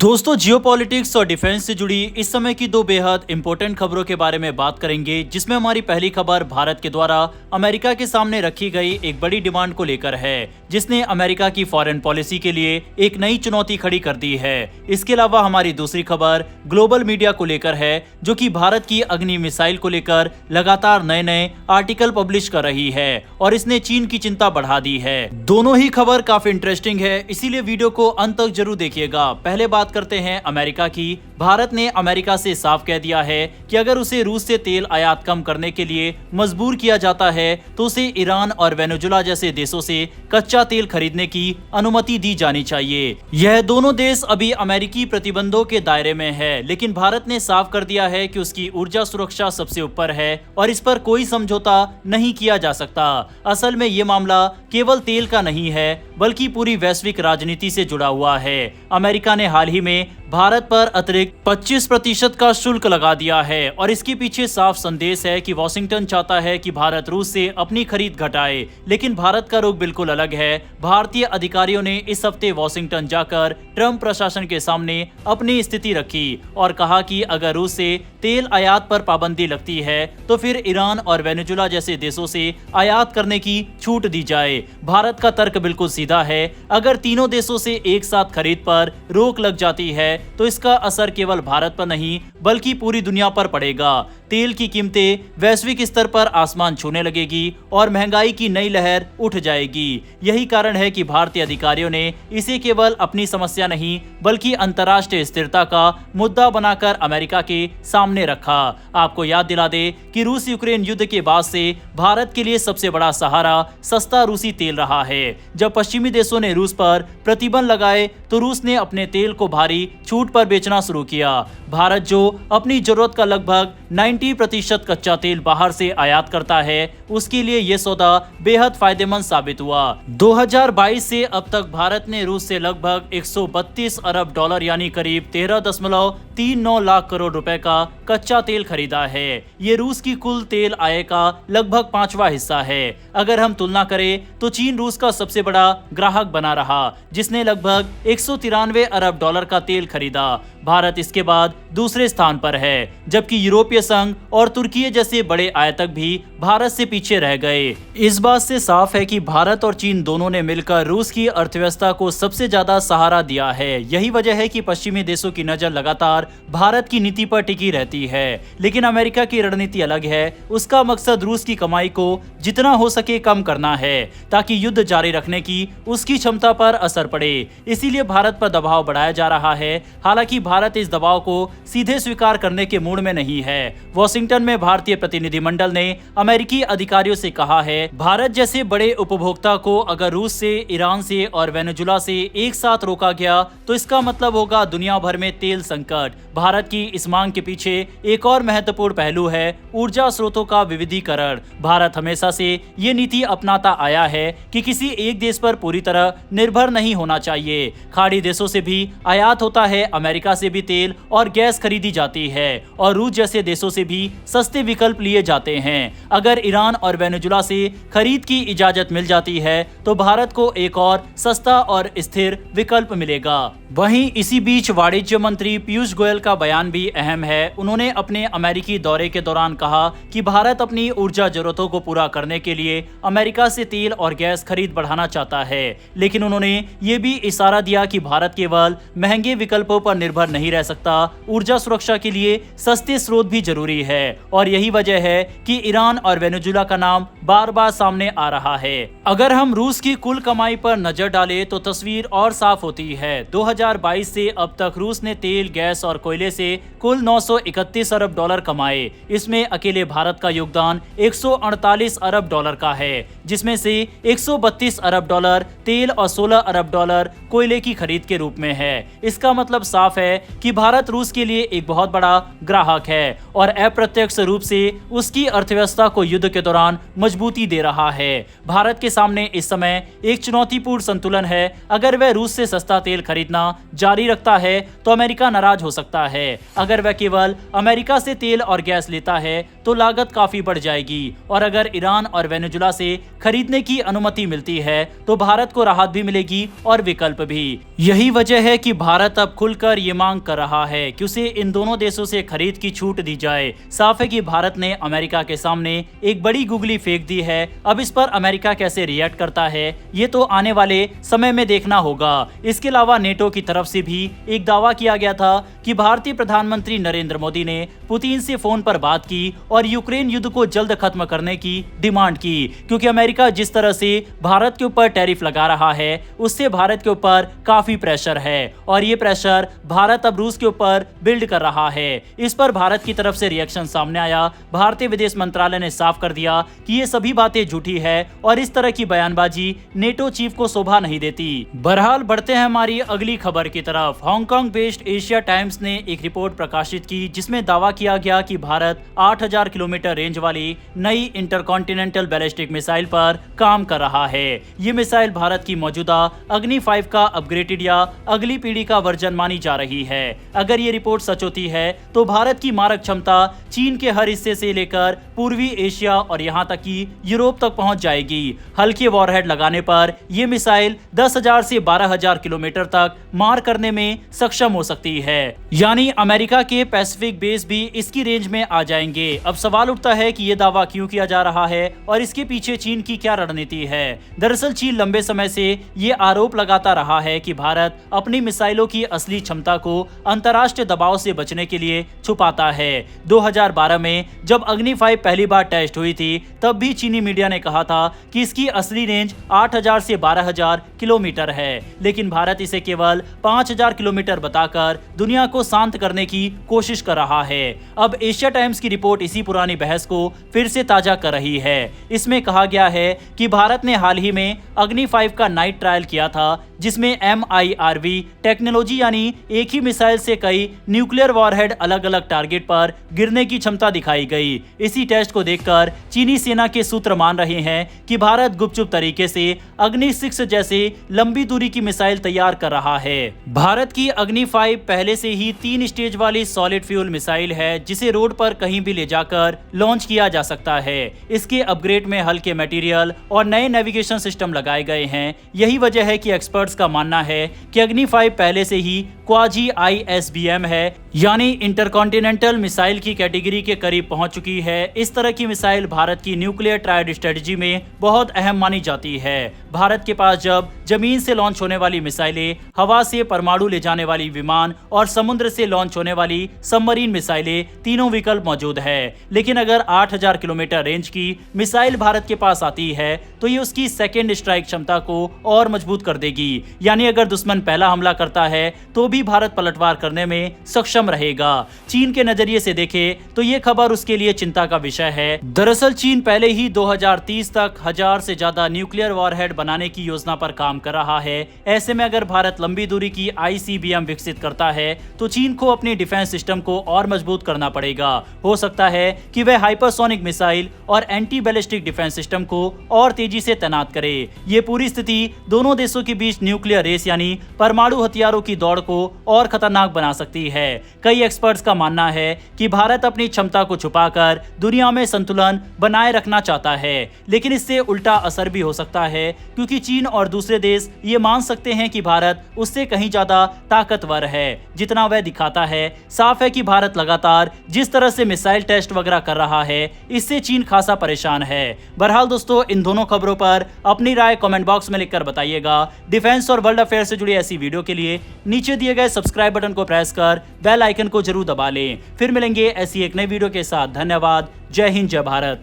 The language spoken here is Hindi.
दोस्तों, जियोपॉलिटिक्स और डिफेंस से जुड़ी इस समय की दो बेहद इंपॉर्टेंट खबरों के बारे में बात करेंगे, जिसमें हमारी पहली खबर भारत के द्वारा अमेरिका के सामने रखी गई एक बड़ी डिमांड को लेकर है, जिसने अमेरिका की फॉरेन पॉलिसी के लिए एक नई चुनौती खड़ी कर दी है। इसके अलावा हमारी दूसरी खबर ग्लोबल मीडिया को लेकर है, जो कि भारत की अग्नि मिसाइल को लेकर लगातार नए नए आर्टिकल पब्लिश कर रही है और इसने चीन की चिंता बढ़ा दी है। दोनों ही खबर काफी इंटरेस्टिंग है, इसीलिए वीडियो को अंत तक जरूर देखिएगा। पहले बात करते हैं अमेरिका की। भारत ने अमेरिका से साफ कह दिया है कि अगर उसे रूस से तेल आयात कम करने के लिए मजबूर किया जाता है तो उसे ईरान और वेनेजुला जैसे देशों से कच्चा तेल खरीदने की अनुमति दी जानी चाहिए। यह दोनों देश अभी अमेरिकी प्रतिबंधों के दायरे में है, लेकिन भारत ने साफ कर दिया है कि उसकी ऊर्जा सुरक्षा सबसे ऊपर है और इस पर कोई समझौता नहीं किया जा सकता। असल में ये मामला केवल तेल का नहीं है, बल्कि पूरी वैश्विक राजनीति से जुड़ा हुआ है। अमेरिका ने हाल ही में भारत पर अतिरिक्त 25% का शुल्क लगा दिया है और इसके पीछे साफ संदेश है कि वॉशिंगटन चाहता है कि भारत रूस से अपनी खरीद घटाए। लेकिन भारत का रुख बिल्कुल अलग है। भारतीय अधिकारियों ने इस हफ्ते वॉशिंगटन जाकर ट्रंप प्रशासन के सामने अपनी स्थिति रखी और कहा कि अगर रूस से तेल आयात पर पाबंदी लगती है तो फिर ईरान और वेनेजुला जैसे देशों से आयात करने की छूट दी जाए। भारत का तर्क बिल्कुल सीधा है, अगर तीनों देशों से एक साथ खरीद पर रोक लग जाती है तो इसका असर केवल भारत पर नहीं बल्कि पूरी दुनिया पर पड़ेगा। तेल की कीमतें वैश्विक स्तर पर आसमान छूने लगेगी और महंगाई की नई लहर उठ जाएगी। यही कारण है कि भारतीय अधिकारियों ने इसे केवल अपनी समस्या नहीं बल्कि अंतर्राष्ट्रीय स्थिरता का मुद्दा बनाकर अमेरिका के सामने रखा। आपको याद दिला दे कि रूस यूक्रेन युद्ध के बाद से भारत के लिए सबसे बड़ा सहारा सस्ता रूसी तेल रहा है। जब पश्चिमी देशों ने रूस पर प्रतिबंध लगाए तो रूस ने अपने तेल को भारी छूट पर बेचना शुरू किया। भारत जो अपनी जरूरत का लगभग 90% कच्चा तेल बाहर से आयात करता है, उसके लिए यह सौदा बेहद फायदेमंद साबित हुआ। 2022 से अब तक भारत ने रूस से लगभग 132 अरब डॉलर यानी करीब 13.39 लाख करोड़ रुपए का कच्चा तेल खरीदा है। ये रूस की कुल तेल आय का लगभग 5वां हिस्सा है। अगर हम तुलना करें तो चीन रूस का सबसे बड़ा ग्राहक बना रहा, जिसने लगभग 193 अरब डॉलर का तेल खरीदा। भारत इसके बाद दूसरे स्थान पर है, जबकि यूरोपीय संघ और तुर्की जैसे बड़े आयातक भी भारत से पीछे रह गए। इस बात से साफ है कि भारत और चीन दोनों ने मिलकर रूस की अर्थव्यवस्था को सबसे ज्यादा सहारा दिया है। यही वजह है कि पश्चिमी देशों की नजर लगातार भारत की नीति पर टिकी रहती है। लेकिन अमेरिका की रणनीति अलग है। उसका मकसद रूस की कमाई को जितना हो सके कम करना है, ताकि युद्ध जारी रखने की उसकी क्षमता पर असर पड़े। इसीलिए भारत पर दबाव बढ़ाया जा रहा है। हालांकि भारत इस दबाव को सीधे स्वीकार करने के मूड में नहीं है। वॉशिंगटन में भारतीय प्रतिनिधिमंडल ने अमेरिकी अधिकारियों से कहा है, भारत जैसे बड़े उपभोक्ता को अगर रूस से, ईरान से और वेनेजुला से एक साथ रोका गया तो इसका मतलब होगा दुनिया भर में तेल संकट। भारत की इस मांग के पीछे एक और महत्वपूर्ण पहलू है ऊर्जा स्रोतों का विविधीकरण। भारत हमेशा से ये नीति अपनाता आया है कि किसी एक देश पर पूरी तरह निर्भर नहीं होना चाहिए। खाड़ी देशों से भी आयात होता है, अमेरिका से भी तेल और गैस खरीदी जाती है और रूस जैसे देशों से भी सस्ते विकल्प लिए जाते हैं। अगर ईरान और वेनेजुला से खरीद की इजाजत मिल जाती है तो भारत को एक और सस्ता और स्थिर विकल्प मिलेगा। वहीं इसी बीच वाणिज्य मंत्री पीयूष गोयल का बयान भी अहम है। उन्होंने अपने अमेरिकी दौरे के दौरान कहा कि भारत अपनी ऊर्जा जरूरतों को पूरा करने के लिए अमेरिका से तेल और गैस खरीद बढ़ाना चाहता है। लेकिन उन्होंने ये भी इशारा दिया कि भारत केवल महंगे विकल्पों पर निर्भर नहीं रह सकता। ऊर्जा सुरक्षा के लिए सस्ते स्रोत भी जरूरी है और यही वजह है कि ईरान और वेनेजुला का नाम बार बार सामने आ रहा है। अगर हम रूस की कुल कमाई पर नजर डालें तो तस्वीर और साफ होती है। 2022 से अब तक रूस ने तेल, गैस और कोयले से कुल 931 अरब डॉलर कमाए। इसमें अकेले भारत का योगदान 148 अरब डॉलर का है, जिसमें से 132 अरब डॉलर तेल और 16 अरब डॉलर कोयले की खरीद के रूप में है। इसका मतलब साफ है कि भारत रूस के लिए एक बहुत बड़ा ग्राहक है और अप्रत्यक्ष रूप से उसकी अर्थव्यवस्था को युद्ध के दौरान मजबूती दे रहा है। भारत के सामने इस समय एक चुनौतीपूर्ण संतुलन है। अगर वह रूस से सस्ता तेल खरीदना जारी रखता है तो अमेरिका नाराज हो सकता है। अगर वह केवल अमेरिका से तेल और गैस लेता है तो लागत काफी बढ़ जाएगी और अगर ईरान और वेनेजुला से खरीदने की अनुमति मिलती है तो भारत को राहत भी मिलेगी और विकल्प भी। यही वजह है कि भारत अब खुलकर ये मांग कर रहा है कि उसे इन दोनों देशों से खरीद की छूट दी जाए। साफ है कि भारत ने अमेरिका के सामने एक बड़ी गुगली फेंक दी है। अब इस पर अमेरिका कैसे रिएक्ट करता है ये तो आने वाले समय में देखना होगा। इसके अलावा नेटो की तरफ से भी एक दावा किया गया था कि भारतीय प्रधानमंत्री नरेंद्र मोदी ने पुतिन से फोन पर बात की और यूक्रेन युद्ध को जल्द खत्म करने की डिमांड की, क्योंकि अमेरिका जिस तरह से भारत के ऊपर टैरिफ लगा रहा है उससे भारत के ऊपर काफी प्रेशर है और ये प्रेशर भारत अब रूस के ऊपर बिल्ड कर रहा है। इस पर भारत की तरफ से रिएक्शन सामने आया। भारतीय विदेश मंत्रालय ने साफ कर दिया कि ये सभी बातें झूठी है और इस तरह की बयानबाजी नेटो चीफ को शोभा नहीं देती। बहरहाल बढ़ते हैं हमारी अगली खबर की तरफ। हांगकांग बेस्ड एशिया टाइम्स ने एक रिपोर्ट प्रकाशित की जिसमें दावा किया गया कि भारत 8000 किलोमीटर रेंज वाली नई इंटरकॉन्टिनेंटल बैलिस्टिक मिसाइल पर काम कर रहा है। ये मिसाइल भारत की मौजूदा अग्नि 5 का अपग्रेडेड या अगली पीढ़ी का वर्जन मानी जा रही है। अगर ये रिपोर्ट सच होती है तो भारत की मारक क्षमता चीन के हर हिस्से से लेकर पूर्वी एशिया और यहां तक कि यूरोप तक पहुंच जाएगी। हल्के वॉरहेड लगाने पर यह मिसाइल 10,000 से 12,000 किलोमीटर तक मार करने में सक्षम हो सकती है, यानी अमेरिका के पैसिफिक बेस भी इसकी रेंज में आ जाएंगे। अब सवाल उठता है कि यह दावा क्यों किया जा रहा है और इसके पीछे चीन की क्या रणनीति है। दरअसल चीन लंबे समय से ये आरोप लगाता रहा है कि भारत अपनी मिसाइलों की असली क्षमता को अंतर्राष्ट्रीय दबाव से बचने के लिए छुपाता है। 2012 में जब अग्नि 5 पहली बार टेस्ट हुई थी तब भी चीनी मीडिया ने कहा था कि इसकी असली रेंज 8000 से 12000 किलोमीटर है, लेकिन भारत इसे केवल 5000 किलोमीटर बताकर दुनिया को शांत करने की कोशिश कर रहा है। अब एशिया टाइम्स की रिपोर्ट इसी पुरानी बहस को फिर से ताजा कर रही है। इसमें कहा गया है कि भारत ने हाल ही में अग्नि 5 का नाइट ट्रायल किया था जिसमें MIRV टेक्नोलॉजी यानी एक ही मिसाइल से कई न्यूक्लियर वॉरहेड अलग अलग टारगेट पर गिरने की क्षमता दिखाई गई। इसी टेस्ट को देखकर चीनी सेना के सूत्र मान रहे हैं कि भारत गुपचुप तरीके से अग्नि 6 जैसे लंबी दूरी की मिसाइल तैयार कर रहा है। भारत की अग्नि 5 पहले से ही 3 स्टेज वाली सॉलिड फ्यूल मिसाइल है जिसे रोड पर कहीं भी ले जाकर लॉन्च किया जा सकता है। इसके अपग्रेड में हल्के मटेरियल और नए नेविगेशन सिस्टम लगाए गए हैं। यही वजह है कि एक्सपर्ट्स का मानना है कि अग्नि 5 पहले से ही क्वाजी ISBM है, यानी इंटरकॉन्टिनेंटल मिसाइल की कैटेगरी के करीब पहुंच चुकी है। इस तरह की मिसाइल भारत की न्यूक्लियर ट्रायड स्ट्रेटजी में बहुत अहम मानी जाती है। भारत के पास जब जमीन से लॉन्च होने वाली मिसाइलें, हवा से परमाणु ले जाने वाली विमान और समुद्र से लॉन्च होने वाली सबमरीन मिसाइलें, तीनों विकल्प मौजूद है। लेकिन अगर 8000 किलोमीटर रेंज की मिसाइल भारत के पास आती है तो ये उसकी सेकेंड स्ट्राइक क्षमता को और मजबूत कर देगी, यानी अगर दुश्मन पहला हमला करता है तो भी भारत पलटवार करने में सक्षम रहेगा। चीन के नजरिए से देखें तो ये खबर उसके लिए चिंता का विषय है। दरअसल चीन पहले ही 2030 तक 1000 से ज्यादा न्यूक्लियर वॉरहेड बनाने की योजना पर काम कर रहा है। ऐसे में अगर भारत लंबी दूरी की ICBM विकसित करता है तो चीन को अपनी डिफेंस सिस्टम को और मजबूत करना पड़ेगा। हो सकता है कि वह हाइपरसोनिक मिसाइल और एंटी बैलिस्टिक डिफेंस सिस्टम को और तेजी से तैनात करे। ये पूरी स्थिति दोनों देशों के बीच न्यूक्लियर रेस यानी परमाणु हथियारों की दौड़ को और खतरनाक बना सकती है। कई एक्सपर्ट्स का मानना है कि भारत अपनी क्षमता को छुपाकर दुनिया में संतुलन बनाए रखना चाहता है, लेकिन इससे उल्टा असर भी हो सकता है क्योंकि चीन और दूसरे देश ये मान सकते हैं कि भारत उससे कहीं ज्यादा ताकतवर है जितना वह दिखाता है। साफ है कि भारत लगातार जिस तरह से मिसाइल टेस्ट वगैरह कर रहा है इससे चीन खासा परेशान है। बहरहाल दोस्तों, इन दोनों खबरों पर अपनी राय कमेंट बॉक्स में लिखकर बताइएगा। डिफेंस और वर्ल्ड अफेयर से जुड़ी ऐसी वीडियो के लिए नीचे दिए गए सब्सक्राइब बटन को प्रेस कर बेल आइकन को जरूर दबा लें। फिर मिलेंगे ऐसी एक नई वीडियो के साथ। धन्यवाद। जय हिंद, जय भारत।